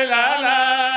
la la la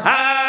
Ha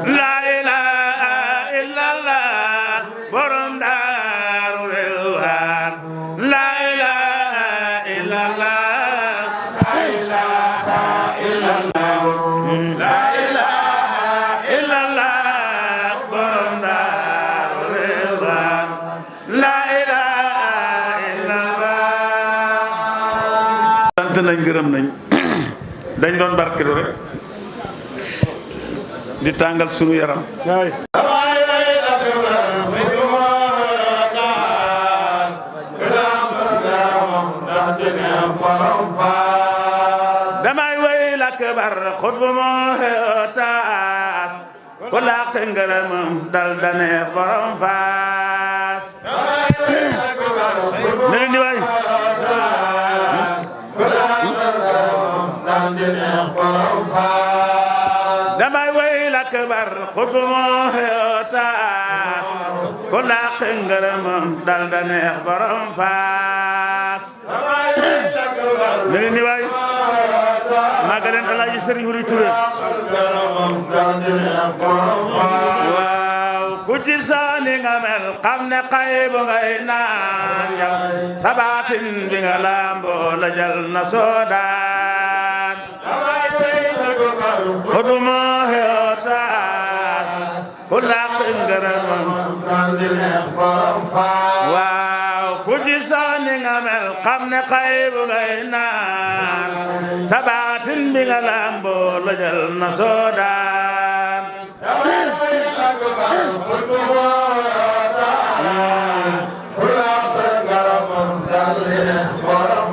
La ilaha illallah borom Daaru nañ gërëm nañ dañ doon barkelu rek di tàngal sunu yaram damay way la kabar xutbu moo taas ku làq ngërëmam dal daneex borom faas ne leen di waay damay way la kabar xutbu moo taas ku làq ngërëmam dal daneex borom faas ne leen di waay magaleen Alaaji Sëriñ Wuri Ture waaw ku ci saani nga mel xam ne xaybu ngay naan yow sabaatin bi nga lamboo la jal na soodaan xudu moo xeotaat ku làq ngërëmam waaw ku ci saani nga mel xam ne xaybu ngay naan sabaatin bi nga lamboo la jal na soodaan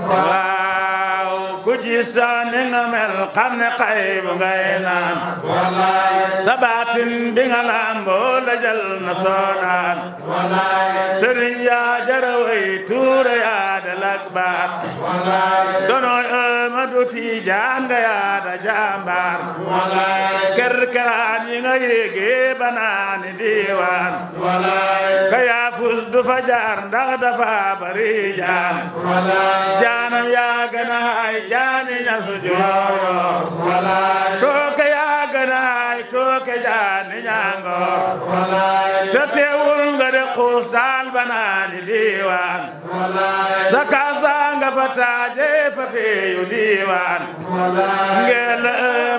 waaw ku ci saani nga mel xam ne xaybu ngay naan sabaatin bi nga lamboo la jal na soodaan sëriñ yaa jaraway tuure yaa da lak baat donoy Amadu Tijaan nga yaa da jambaar kerkeraan yi nga yéege banaani diiwaan ka yaa fus du fa jaar ndax dafa bari jaan jaanam yaa gën a hay jaani ñasu jooyo tooke yaa gën a hay tooke jaani ñangoor te teewul nga de xuus daal banaani diiwaan sa kaasa nga fa taaje fa peeyu diiwaan ngeel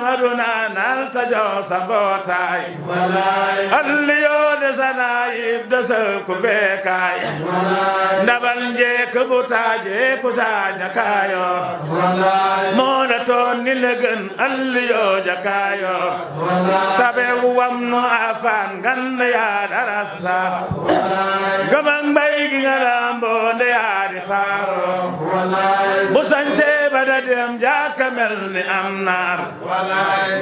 Amadu naanal ta jox sa mbootaay alli yoo de sa naayib de sa ku beekaay ndabal njeek bu taaje ku saa jakaayo moo da toon ni le gën alli yoo jakaayo tabe wam nu afaan ngan yaa darasa gamang mbay gi nga lamboo nde yaa di faaro bu sañse ba da dem jaaka mel ni am naar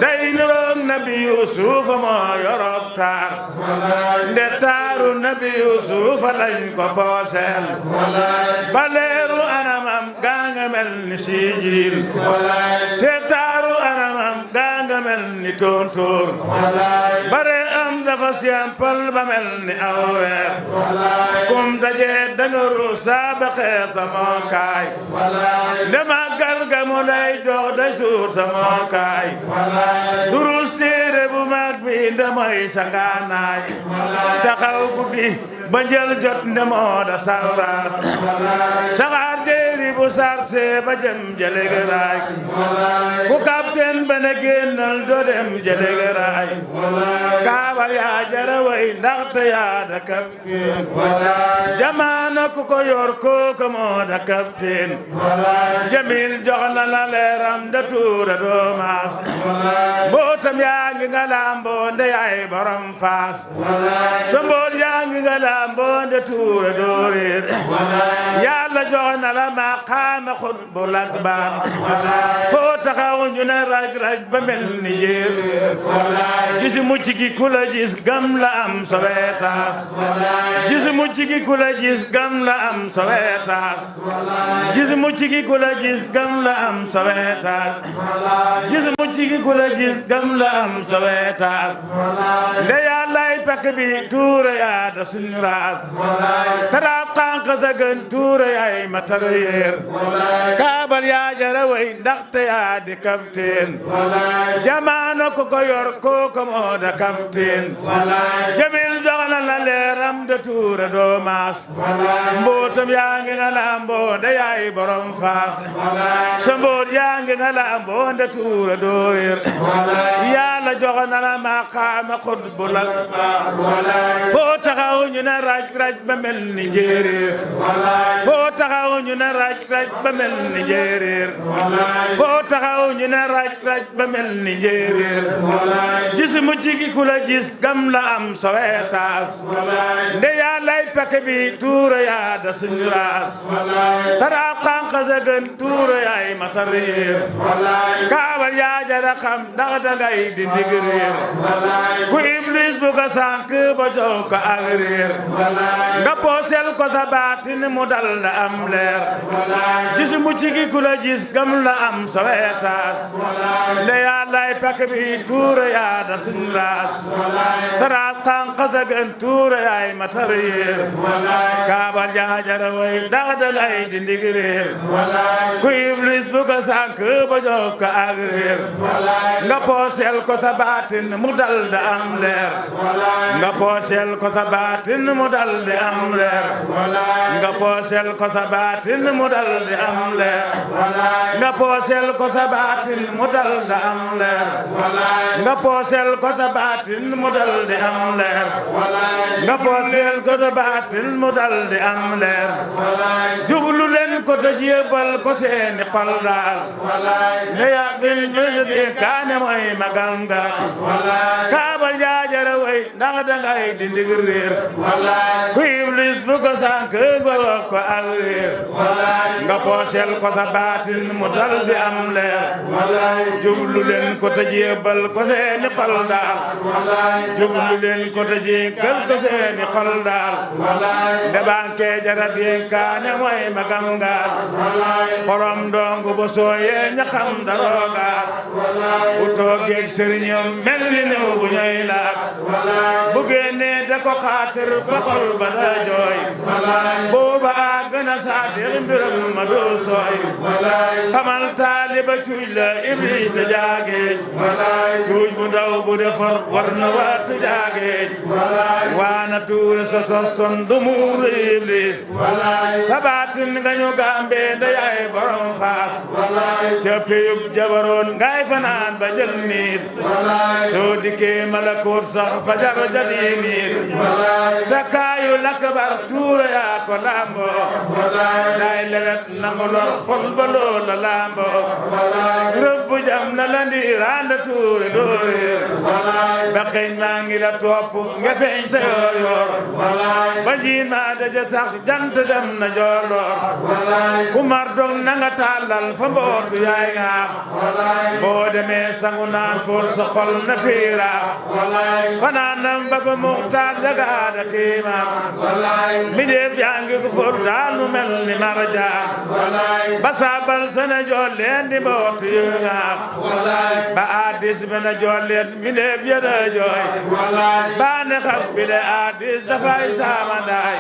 day niroog nabi Yuusuf moo yorob taar nde taaru nabi Yuusuf lañ ko pooseel ba leeru anamam gaa nga mel ni sijiil te taaru anamam gaa nga mel ni tontóor bare am dafa siyempal ba mel ni awreer kum daje danga ruusa ba xeesa moo kaay nde màggal ga mu lay jox day suur sa moo kaay durus téere bu mag bi nde mooy sangaanaay taxaw guddi ba njël jot nde moo da sawraas saxaar jéeri bu sarse ba jëm jëlegeraay ku kapten ba ne génnal do dem jëlegeraay kaabal yaa jaraway ndaxte yaa da kapten jamaana ku ko yor kooka moo da kapten jamil jox na la leeram da tuura doomaas mbootam yaa ngi nga lamboo nde yaay borom faas so mboot yaa ngi nga lamboo nde tuura dooreer yàlla jox na la maqaama xutbu lak baat foo taxaw ñu ne raj raj ba mel ni jéer gisi mucc gi ku la gis gam la am soweetaas gisi mucc gi ku la gis gam la am soweetaas gisi mucc gi ku la gis gam la am soweetaas gisi mucc gi ku la gis gam la am soweetaas nde yàllay pakk bi tuura yaa da suñu raas taraab xànq sa gën tuura yaay matar yeer kaabal yaa jara way ndaxte yaa di kapteen jamaano ko ko yor kooka moo da kapteen jamil jox na la leeram de tuura doomaas mbootam yaa ngi nga lamboo nde yaay borom faas sa mboot yaa ngi nga lamboo nde tuura dooreer yàlla jox na la maqaama xutbu lak foo taxaw ñu ne raj raj ba mel ni njéeréer foo taxaw taxaw ñu ne raj raj ba mel ni njéeréer foo taxaw ñu ne raj raj ba mel ni njéeréer gis mu jigi ku la gis gam la am sowetaas nde yaa lay peke bi tuura yaa da suñu raas taraab xànqa sa gën tuura yaay masariir kaabal yaa jara xam ndax dangay di ndig réer ku iblis bu ko sànk ba jox ko ak réer nga poosel ko sa baatin mu dal da am leer gis mu cigi ku la gis gam la am sowetaas nde yaa lay peke bi tuura yaa da suñu raas taraab xànqa sa gën tuura yaay masariir kaabal yaa jara way ndax dangay di ndig réer ku iblis bu ko sànk ba jox ko ak réer nga poosel ko sa baatin mu dal da am leer nga poosel ko sa baatin mu dal di am leer nga poosel ko sa baatin mu dal di am leer nga poosel ko sa baatin mu dal da am leer nga poosel ko sa baatin mu dal di am leer nga poosel ko sa baatin mu dal di am leer jublu leen ko te jébbal ko seeni xol daal ne yaa bil di kaane mooy magal nga kaabal jaajara way ndax dangay di ndig réer ku iblis bu ko sànk ba wax ko ak réer nga poosel ko sa baatin mu dal di am leer jublu leen ko te jébbal ko seeni xol daal jublu leen ko te jébbal ko seeni xol daal nde banke jara di kaane mooy magam nga xorom ndongu bu sooyee ña xam daroogaat bu toogeeg sëriñam mel ni néew bu ñooy laak bu génnee da ko xaatir ba xol ba da jooy booba a gën a saatir mbiram ma doo sooy xamal taaliba cuuj la iblis da jaageej cuuj bu ndaw bu defar war na waatu jaageej waana tuure sa soston du muuru iblis sabaatin nga ñu gambe nda yaay borom xaas ca peyub jabaroon ngay fanaan ba jël niit soo dikkee malakoot sax fajar jadi niit takaayu lakbar tuura yaa ko lambo day lewet nangu lor xol ba loola lambo rëbb jam na la ndiiraanda tuure dooreer ba xeeñ maa ngi la topp nga feeñ sa yoor yoor ba jiin maa daja sax jant dem na joorloor ku mar dong na nga tàllal fa mbootu yaay ngaax boo demee sangu naan fool sa xol na fiira fanaan nam ba ba muxtaar jagaada xiimaam mi def yaa ngi ko for daal nu mel ni marjaan ba saabal sana jool leen di mbootu yu ngaax ba aadis bena jool leen mi def yada jooy ba ne xab bi de aadis dafay saamandaay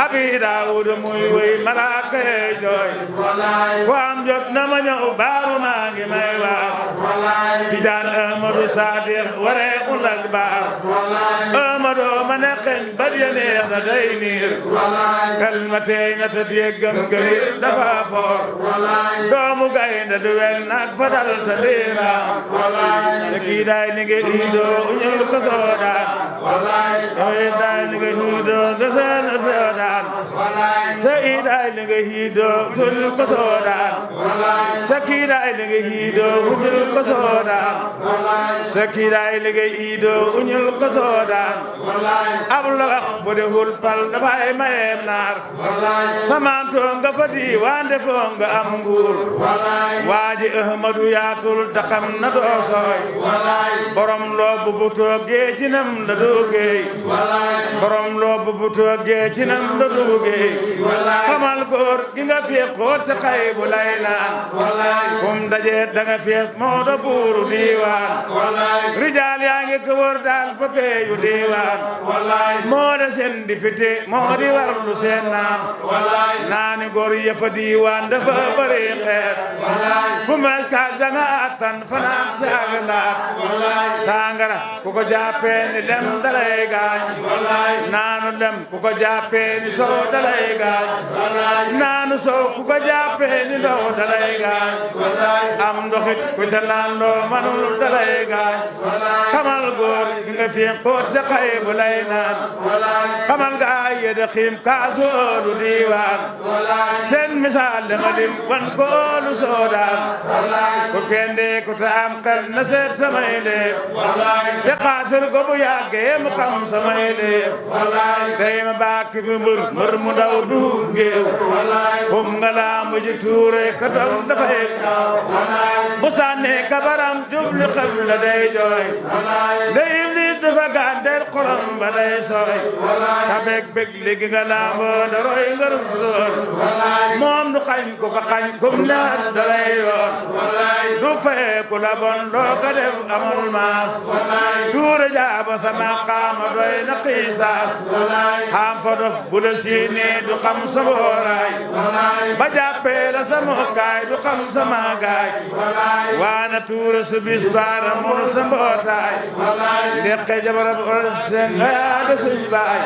abi daawudu muy woy malaaka yee jooy ku am jot na ma ñëw baaru maa ngi may wax Tijaan Ahmadu Sadiq waree ulak baar Ahmadu ma neqeñ bad ya neex na day niir kalma teey na ta déggam gëri dafa foor doomu gaynde du wel naak fa dal ta liiraam te kii daay ni nge diidoo uñul ko soodaan te daay ni nge diidoo gëseen soodaan se ii daay ni nge hiidoo tul ko soodaan se kii daay ni nge hiidoo uñul ko soodaan se kii daay ni nge hiidoo uñul ko soodaan ab la wax bu de hul pal dafay mayeem naar samaantoo nga fa diiwaan foo nga am nguur waaji Ahmadu yaatul ta xam na doo sooy borom loobu bu toogee ci nam la doogee borom loobu bu toogee ci nam la doogee xamal góor gi nga fees xool sa xay bu lay naan kum daje danga fees moo do buuru diiwaan rijaal yaa ngi ko wër daal fa peeyu diiwaan moo da seen di fite moo di warlu seen naan naani góor yëfa diiwaan dafa bëri xeet ku mel ka danga attan fanaan saaga ndaat sangara ku ko jàppee ni lem dalay gaañ naanu lem ku ko jàppee ni soo dalay gaañ naanu soow ku ko jàppee ni ndox dalay gaañ am ndoxit ku ca naan loo manul dalay gaañ xamal góor ki nga fi xoot sa xay bu lay naan xamal nga ay yeda xiim kaasoolu diiwaan seen misaal dama lim wan koolu soodaan ku kende ku ta am xel na seet samay léeb te xaatir ko bu yàggee mu xam samay léeb tey ma baaki fi mbër mu ndaw du géew xum nga lamb ji tuure ka taw dafay bu sànnee kabaram jubli xam la day jooy day iblis dafa gàndeer xolam ba day sooy ka bég bég léegi nga lamb da roy nga rusoor moom du xañ ko ka xañ kum neex dalay yoon du fay ku la bon doo ko def amul maas tuure jaaba sama xaama doy na xiisaas xam fa dof bu la siinee du xam sa booraay ba jàppee la sa mookaay du xam sa maagaay waana tuure su bis baara munu sa mbootaay ndeqe jabarab ol seen nga yaa de suñ baay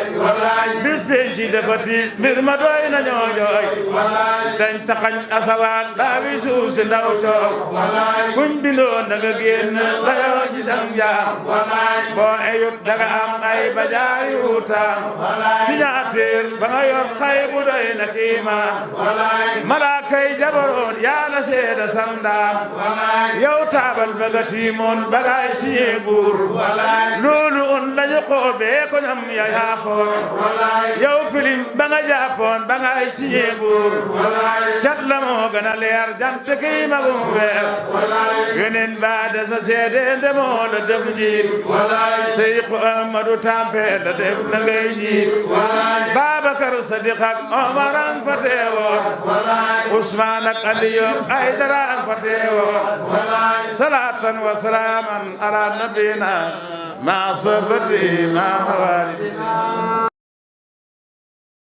bis penc ci dafa tiis mbir ma doy na ñoo jooy dañ taxañ asawaan daa wi suuf si ndaw coow kuñ bindoon da nga génn dayoo ci sang jaam boo eyut da nga am ay bajaay wuutaam signature ba nga yor xay bu doy na kiimaan malaakay jabaroon yaa la seeda sandaam yow taabal ba nga tiimoon ba ngay signé buur loolu on lañu xoobee ko ñam ya yaa xool yow filim ba nga jàppoon ba ngay signé buur cat la moo gën a leer jant kii magum weer yeneen baa de sa seede ndemoo la def njiit Seyku Ahmadu Tampe la def na ngay njiit Babakar Sadiq ak Omar ang fa teewoon Usmaan ak Aliyu ay dara ang fa teewoon salaatan wa salaaman ala nabina ma sabati ma hawali